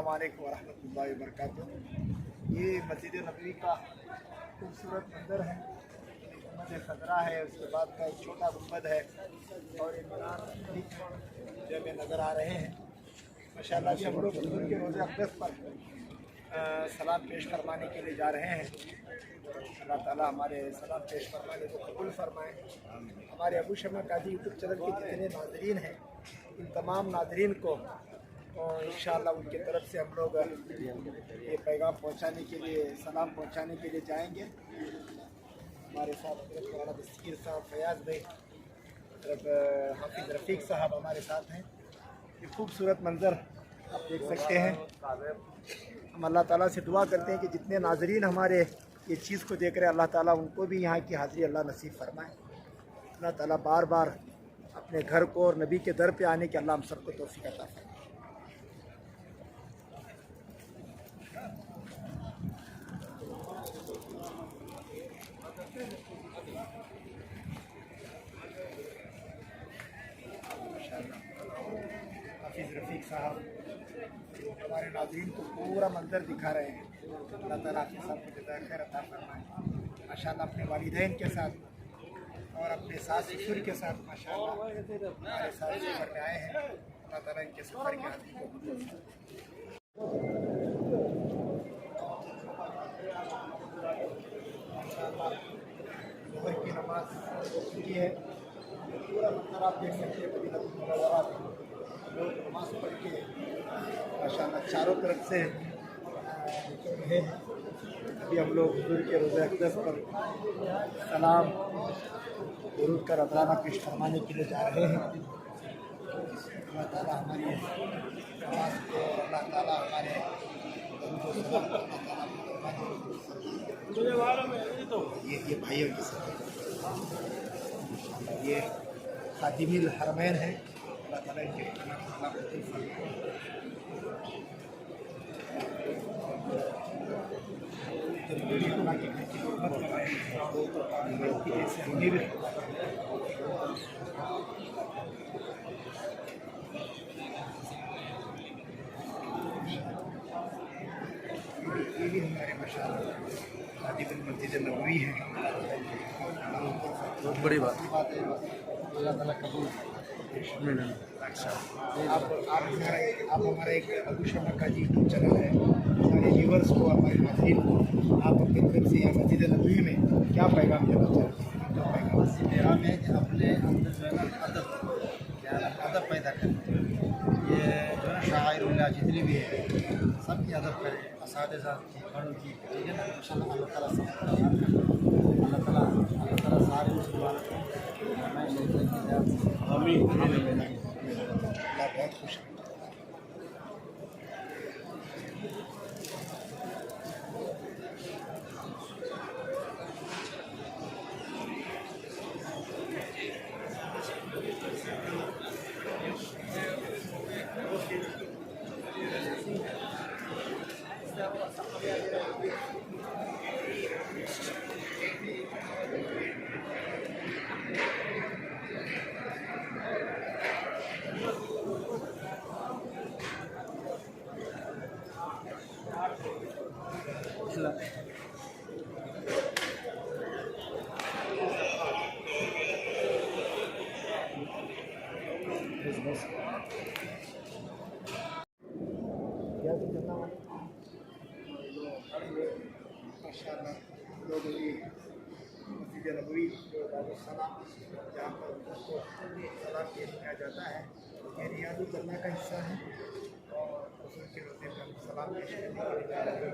अस्सलाम वालेकुम वरहमतुल्लाहि वबरकातुहू। ये मस्जिद नबवी का खूबसूरत मंज़र है। गुंबद खज़रा है, उसके बाद का एक छोटा गुंबद है और एक मीनार जो हमें नज़र आ रहे हैं। माशाअल्लाह अभी हम लोग हुज़ूर के रोज़े अक़दस पर सलाम पेश फरमाने के लिए जा रहे हैं। अल्लाह ताला हमारे सलाम पेश फरमाने को कबूल फरमाएँ। हमारे अबू शमा काजी यूट्यूब चैनल के जितने नाज़रीन हैं, इन तमाम नाज़रीन को इंशाअल्लाह उनके तरफ से हम लोग ये पैगाम पहुंचाने के लिए, सलाम पहुंचाने के लिए जाएंगे। हमारे साथ मौलाना दस्तगीर साहब, फयाज़ भाई, हाफिज़ रफ़ीक साहब हमारे साथ हैं। ये खूबसूरत मंज़र आप देख सकते हैं। हम अल्लाह ताला से दुआ करते हैं कि जितने नाज़रीन हमारे ये चीज़ को देख रहे हैं, अल्लाह ताला उनको भी यहाँ की हाज़िरी अल्लाह नसीब फरमाए। अल्लाह ताला बार बार अपने घर को और नबी के दर पे आने की अल्लाह हम सबको तौफ़ीक़ अता फरमाए। हाफिज़ रफ़ीक साहब हमारे नाज़रीन को पूरा मंज़र दिखा रहे हैं। अल्लाह ताला हाफिज़ साहब को जज़ाए खैर अता फरमाए। माशाअल्लाह अपने वालिदैन के साथ और अपने सास ससुर के साथ माशाअल्लाह हमारे साथ सफ़र में आए हैं। अल्लाह ताला इनके सफ़र के हाथी को माशाअल्लाह ज़ुहर की नमाज़ हो चुकी है। पूरा मंज़र आप देख सकते हैं। मदीनतुल मुनव्वरा में लोग नमाज़ पढ़ के माशाअल्लाह चारों तरफ से निकल रहे हैं। अभी हम लोग हुज़ूर के रोज़े अक़दस पर सलाम दुरूद का नज़राना पेश फरमाने के लिए जा रहे हैं। अल्लाह ताला हमारी नमाज़ को, अल्लाह ताला हमारे ये भाइयों के साथ ये खादिमुल हरमैन है। अल्लाह ताला इनके हमें भी ये भी हमारे माशाअल्लाह खादिमुल मस्जिद नबवी है। बहुत बड़ी बात है। अल्लाह ताला कबूल। अच्छा, आप हमारा एक अबू शमा का यूट्यूब चैनल है। हमारे व्यूवर्स को, हमारे नाज़रीन को आप अपनी तरफ से यहाँ मस्जिद नबवी में क्या पैगाम देना चाहते हैं? पैगाम है कि अपने अंदर जो है ना अदब पैदा करें। ये जो है शायरुल्लाह जितनी भी है सबकी अदब करें, असातिज़ा की, बड़ों की, ठीक है ना। इंशाअल्लाह अल्लाह ताला सब अल्लाह ताला सारे मुसलमानों को आमीन। अल्लाह बहुत खुश है। माशाअल्लाह लोग भी मस्जिद नबवी सलाम जहाँ पर उसको सलाम पेश किया जाता है, ये रियादुल जन्नह का हिस्सा है और हुज़ूर के रोज़े पर सलाम पेश करने के लिए जा रहे हैं।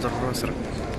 जज़ाकल्लाह खैर।